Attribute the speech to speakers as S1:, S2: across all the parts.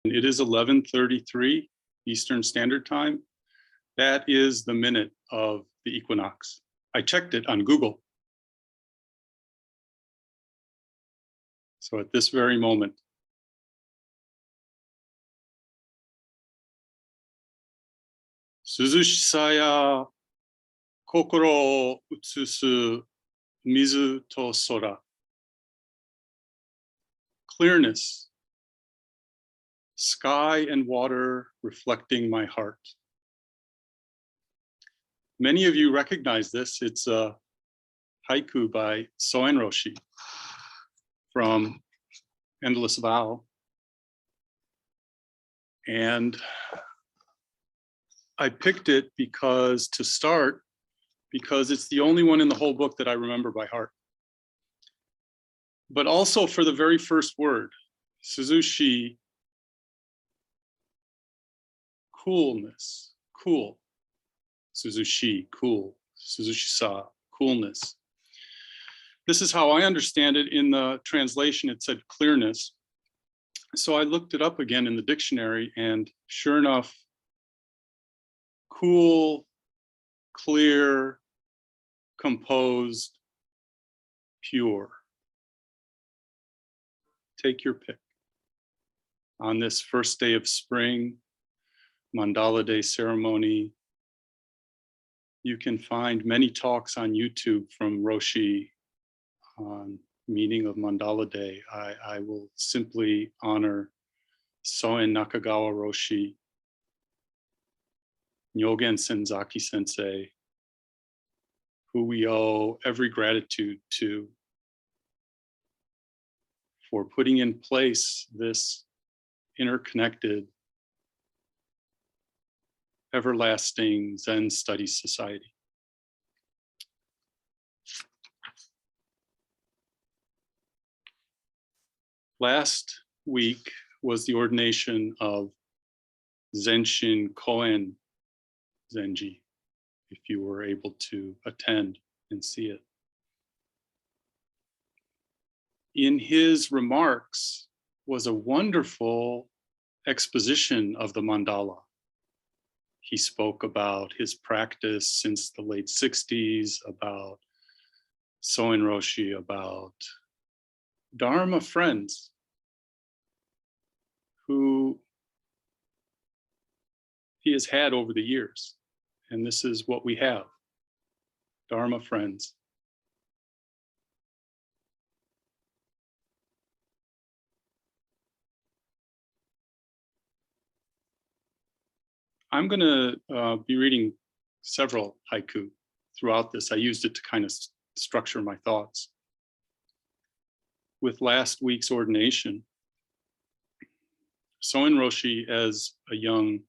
S1: It is 11:33 Eastern Standard Time. That is the minute of the equinox. I checked it on Google. So at this very moment, Suzushiса ya kokoro o utsusu mizu to sora. Clearness, sky and water reflecting my heart. Many of you recognize this. It's a haiku by Soen Roshi from Endless Vow. And I picked it because it's the only one in the whole book that I remember by heart. But also for the very first word, Suzushi, coolness, cool. Suzushi, cool. Suzushi-sa, coolness. This is how I understand it. In the translation, it said clearness. So I looked it up again in the dictionary, and sure enough, cool, clear, composed, pure. Take your pick. On this first day of spring, Mandala Day ceremony, you can find many talks on YouTube from Roshi on meaning of Mandala Day. I will simply honor Soen Nakagawa Roshi, Nyogen Senzaki Sensei, who we owe every gratitude to for putting in place this interconnected, everlasting Zen Studies Society. Last week was the ordination of Zenshin Koen Zenji, if you were able to attend and see it. In his remarks was a wonderful exposition of the mandala. He spoke about his practice since the late 60s, about Soen Roshi, about Dharma friends who he has had over the years. And this is what we have, Dharma friends. I'm going to be reading several haiku throughout this. I used it to kind of structure my thoughts. With last week's ordination, Soen Roshi, as a young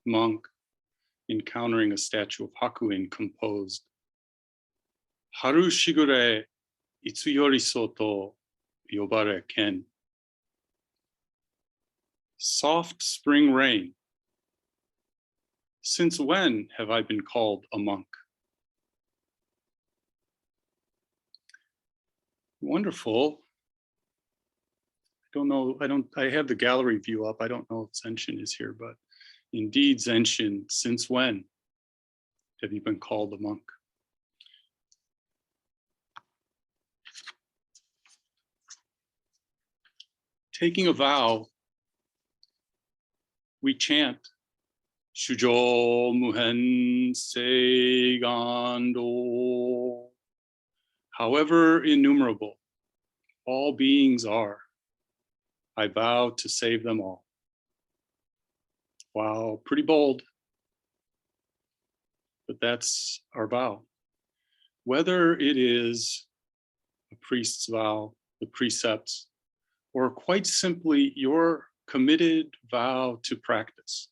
S1: monk encountering a statue of Hakuin, composed Haru shigure itsu yoriso to yobare ken. Soft spring rain. Since when have I been called a monk? Wonderful. I have the gallery view up. I don't know if Zenshin is here, but indeed, Zenshin, since when have you been called a monk? Taking a vow, we chant Shujo Muhen Seigando. However innumerable all beings are, I vow to save them all. Wow, pretty bold, but that's our vow. Whether it is a priest's vow, the precepts, or quite simply your committed vow to practice,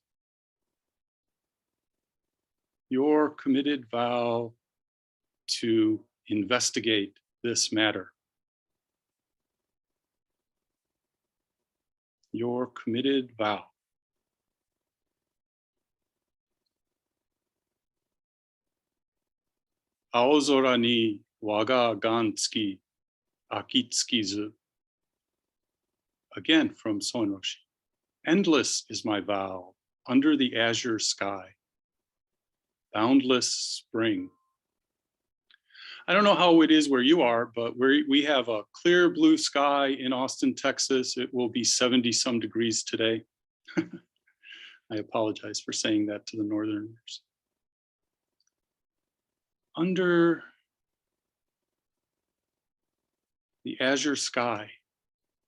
S1: your committed vow to investigate this matter, your committed vow. Aozora ni waga gan tsuki akitsukizu. Again from Soen Roshi. Endless is my vow under the azure sky. Boundless spring. I don't know how it is where you are, but we have a clear blue sky in Austin, Texas. It will be 70 some degrees today. I apologize for saying that to the Northerners. Under the azure sky,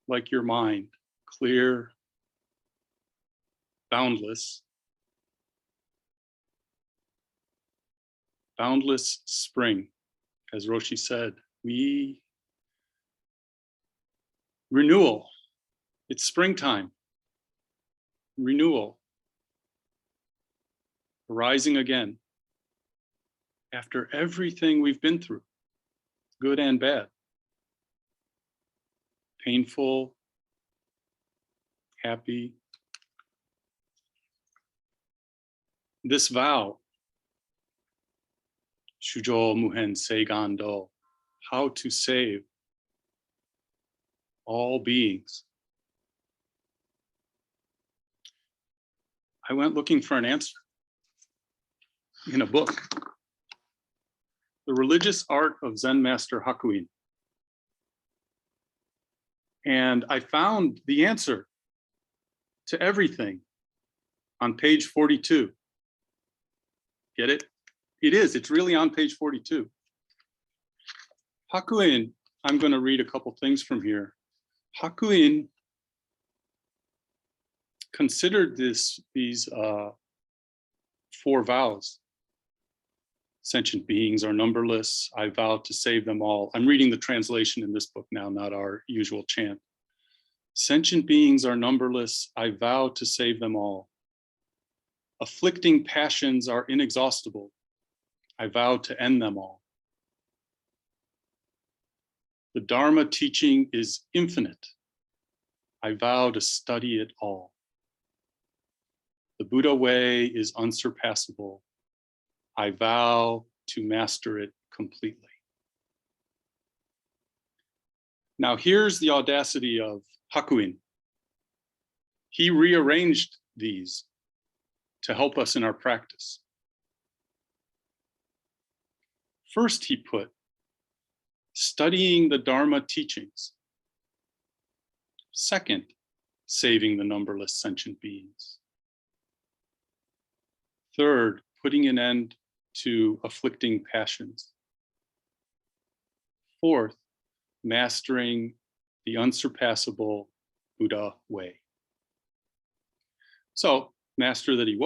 S1: like your mind, clear, boundless, boundless spring. As Roshi said, renewal. It's springtime. Renewal. Rising again. After everything we've been through, good and bad. Painful, happy. This vow, Shujo Muhen Seigando, how to save all beings. I went looking for an answer in a book, The Religious Art of Zen Master Hakuin. And I found the answer to everything on page 42. Get it? It's really on page 42. Hakuin, I'm going to read a couple things from here. Hakuin considered these 4 vows. Sentient beings are numberless. I vow to save them all. I'm reading the translation in this book now, not our usual chant. Sentient beings are numberless. I vow to save them all. Afflicting passions are inexhaustible. I vow to end them all. The Dharma teaching is infinite. I vow to study it all. The Buddha way is unsurpassable. I vow to master it completely. Now here's the audacity of Hakuin. He rearranged these to help us in our practice. First, he put studying the Dharma teachings. Second, saving the numberless sentient beings. Third, putting an end to afflicting passions. Fourth, mastering the unsurpassable Buddha way. So, master that he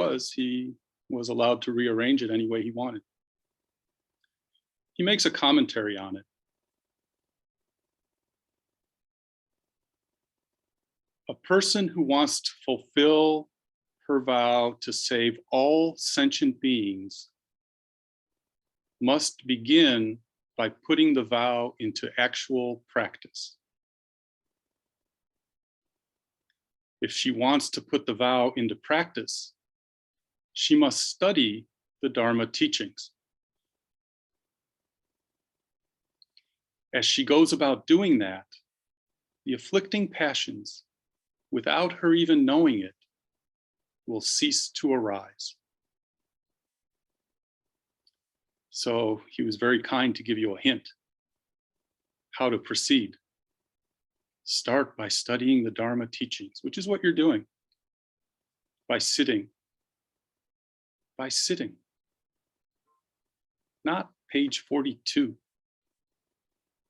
S1: was allowed to rearrange it any way he wanted. He makes a commentary on it. A person who wants to fulfill her vow to save all sentient beings must begin by putting the vow into actual practice. If she wants to put the vow into practice, she must study the Dharma teachings. As she goes about doing that, the afflicting passions, without her even knowing it, will cease to arise. So he was very kind to give you a hint how to proceed. Start by studying the Dharma teachings, which is what you're doing. By sitting. By sitting. Not page 42.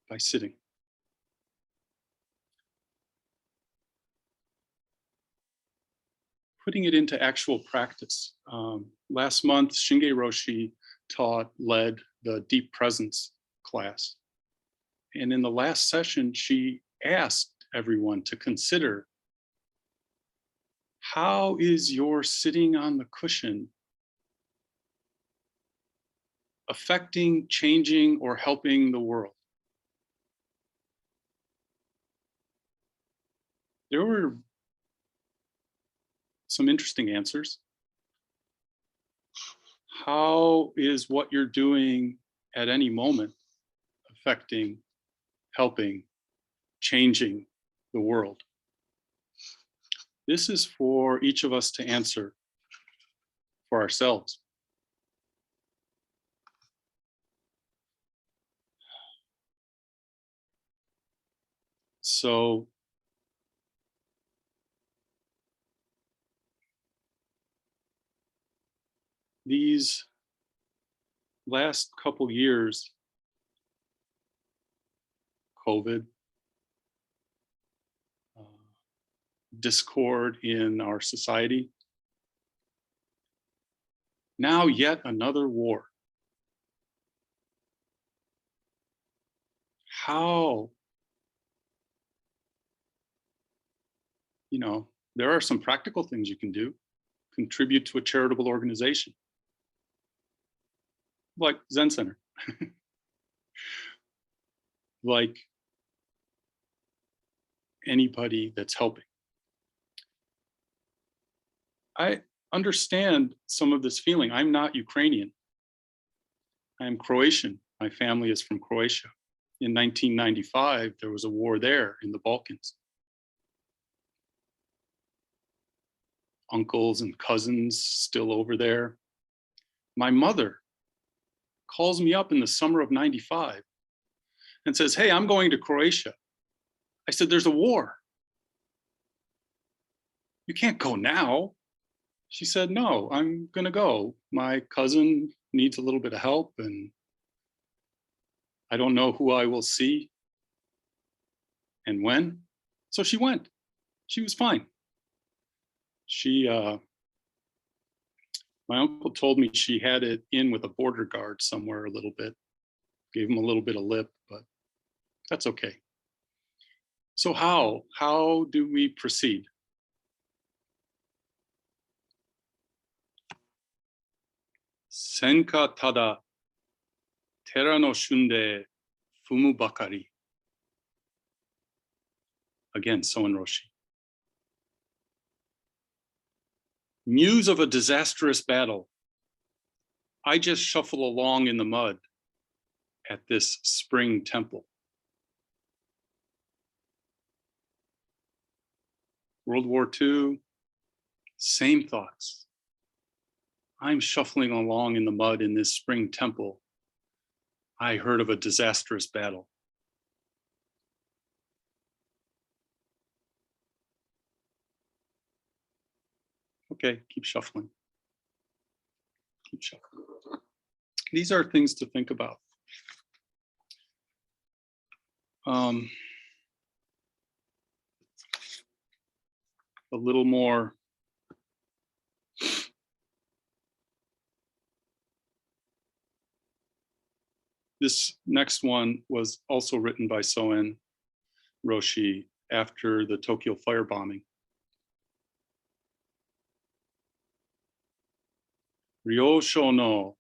S1: By sitting. Putting it into actual practice. Last month, Shinge Roshi led the Deep Presence class. And in the last session, she asked everyone to consider, how is your sitting on the cushion affecting, changing, or helping the world? There were some interesting answers. How is what you're doing at any moment affecting, helping, changing the world? This is for each of us to answer for ourselves. So these last couple years, COVID, discord in our society, now yet another war. How, there are some practical things you can do. Contribute to a charitable organization like Zen Center, like anybody that's helping. I understand some of this feeling. I'm not Ukrainian. I'm Croatian. My family is from Croatia. In 1995, there was a war there in the Balkans. Uncles and cousins still over there. My mother calls me up in the summer of 95 and says, "Hey, I'm going to Croatia." I said, "There's a war. You can't go now." She said, "No, I'm gonna go. My cousin needs a little bit of help and I don't know who I will see and when." So she went. She was fine. My uncle told me she had it in with a border guard somewhere a little bit, gave him a little bit of lip, but that's okay. So how do we proceed? Senka tada tera no shunde fumu bakari. Again, Soen Roshi. News of a disastrous battle. I just shuffle along in the mud at this spring temple. World War II, same thoughts. I'm shuffling along in the mud in this spring temple. I heard of a disastrous battle. Okay, keep shuffling. Keep shuffling. These are things to think about. A little more this next one was also written by Soen Roshi after the Tokyo firebombing. Ryosho no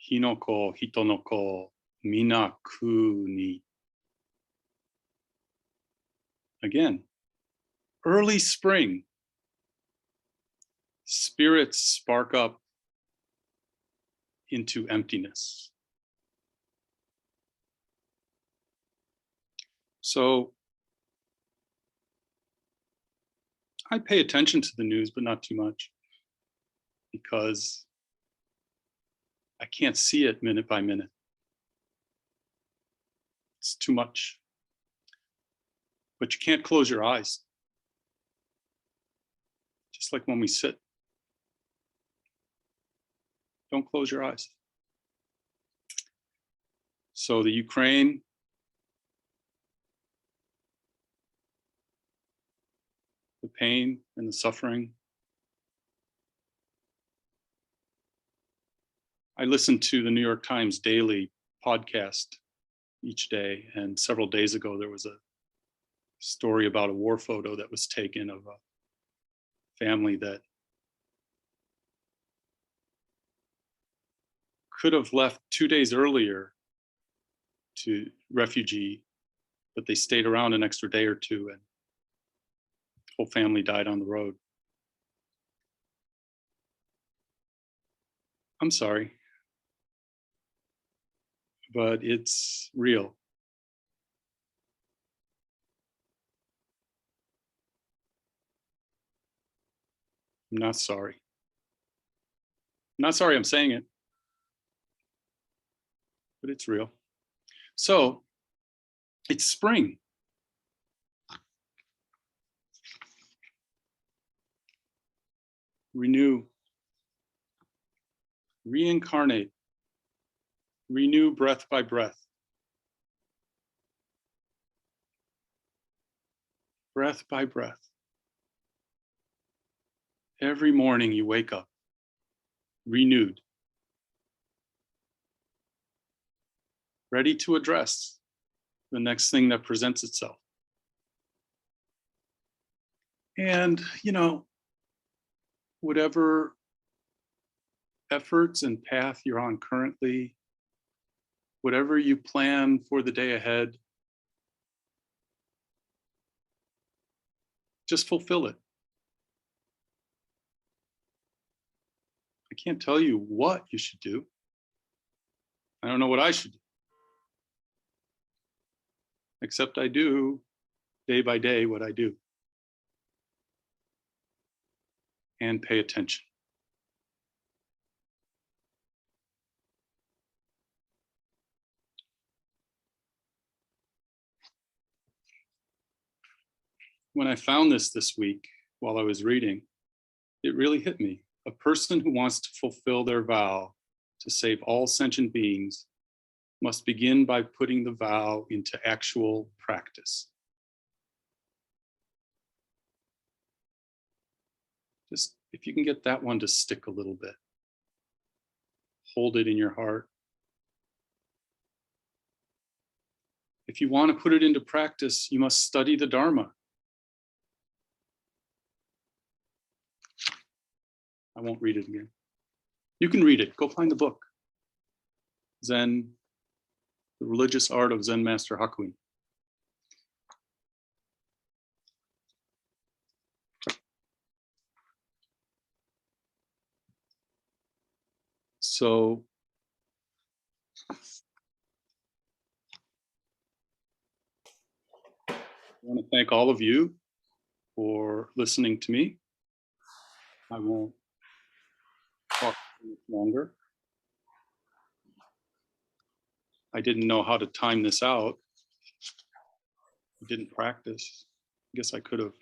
S1: hinoko hitonoko mina ku ni. Again, early spring. Spirits spark up into emptiness. So I pay attention to the news, but not too much, because I can't see it minute by minute. It's too much. But you can't close your eyes. Just like when we sit. Don't close your eyes. So the Ukraine, the pain and the suffering. I listen to the New York Times daily podcast each day, and several days ago there was a story about a war photo that was taken of a family that could have left 2 days earlier to refugee, but they stayed around an extra day or two and the whole family died on the road. I'm sorry, but it's real. I'm not sorry. I'm not sorry I'm saying it, but it's real. So it's spring. Renew, reincarnate, renew breath by breath. Breath by breath. Every morning you wake up renewed, ready to address the next thing that presents itself. And, whatever efforts and path you're on currently, whatever you plan for the day ahead, just fulfill it. I can't tell you what you should do. I don't know what I should do. Except I do day by day what I do. And pay attention. When I found this week while I was reading, it really hit me. A person who wants to fulfill their vow to save all sentient beings must begin by putting the vow into actual practice. Just if you can get that one to stick a little bit, hold it in your heart. If you want to put it into practice, you must study the Dharma. I won't read it again. You can read it. Go find the book. Zen, the religious art of Zen Master Hakuin. So I want to thank all of you for listening to me. I won't talk much longer. I didn't know how to time this out. I didn't practice. I guess I could have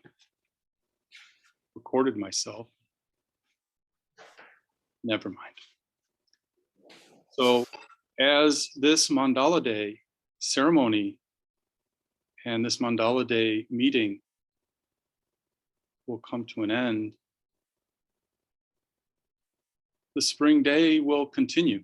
S1: recorded myself. Never mind. So as this Mandala Day ceremony and this Mandala Day meeting will come to an end, the spring day will continue.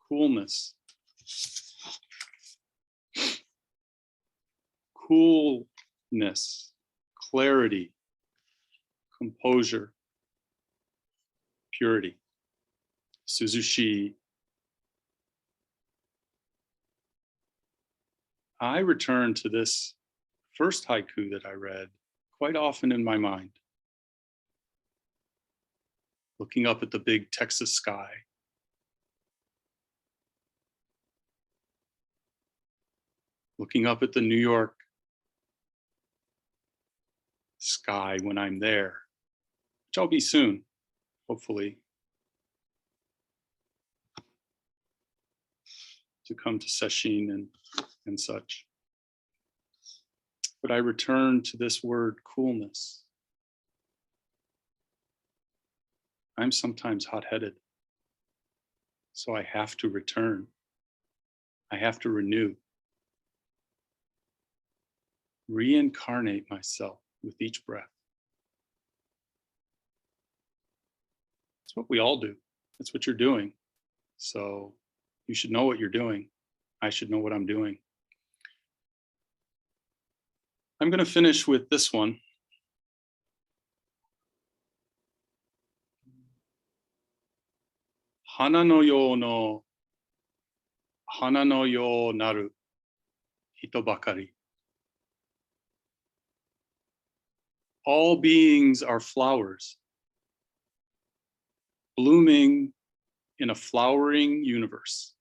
S1: Coolness. Coolness, clarity, composure, purity. Suzushi. I return to this first haiku that I read quite often in my mind, looking up at the big Texas sky. Looking up at the New York sky when I'm there, which I'll be soon, hopefully, to come to Sesshin and such. But I return to this word coolness. I'm sometimes hot-headed, so I have to return. I have to renew. Reincarnate myself with each breath. That's what we all do. That's what you're doing. So you should know what you're doing. I should know what I'm doing. I'm going to finish with this one. Hana no yo naru. hito bakari. All beings are flowers, blooming in a flowering universe.